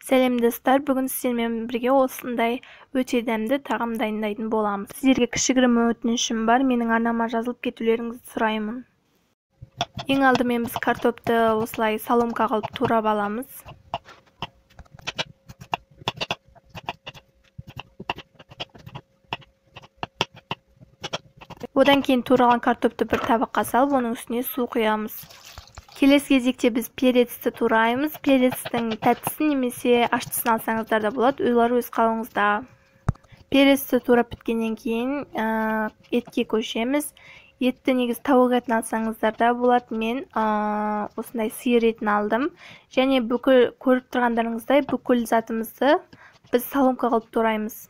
Сәлем достар, бүгін сіздермен бірге осындай өте дәмді тағам дайындайтын боламыз. Сіздерге кішігірім өтінішім бар, менің арнама жазылып кетулеріңізді сұраймын. Ең алдымен біз картопты осылай соломка қылып турап аламыз. Одан кейін туралған картопты бір табаққа салып, оның үстіне су құямыз. Келесі кезекте біз перецті тураймыз. Перецтің тәттісін немесе аштысын алсаңыздар да болады, олар өз қалауыңызда. Перецті турап біткеннен кейін етке көшеміз. Етті негіз тауық етін алсаңыздар да болады. Мен осындай сиыр етін алдым. Және бүкіл көріп тұрғандарыңыздай бүкіл затымызды біз соломка қылып тураймыз.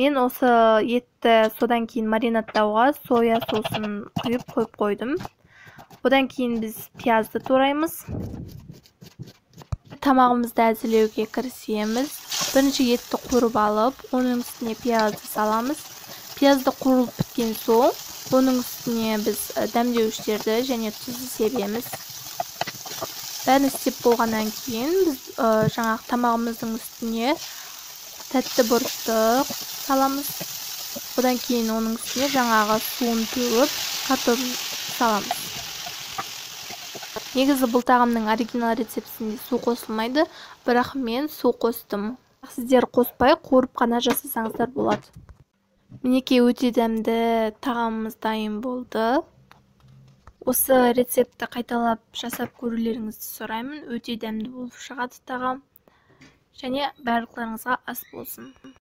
Мен осы етті содан кейін маринадтауға соя сосын құйып қойып қойдым. Одан кейін біз пиязды тураймыз. Тамағымызды әзірлеуге кірісеміз. Бірінші етті қуырып алып, оның үстіне пиязды саламыз. Пиязды қуырылып біткен соң, оның үстіне біз дәмдеуіштерді және тұзды себеміз. Бәрін істеп болғаннан кейін біз жаңағы тамағымыздың үстіне тәтті бұрышты саламыз. Одан кейін оның үстіне жаңағы суын төгіп, картопты саламыз. Негізі бұл тағамның оригинал рецептісінде су қосылмайды, бірақ мен су қостым. Сіздер қоспай, қуырып қана жасасаңыздар болады. Мінекей өте дәмді тағамымыз дайын болды. Осы рецепті қайталап жасап көрулеріңізді сұраймын. Өте дәмді болып шығады тағам. Және барлықтарыңызға ас болсын.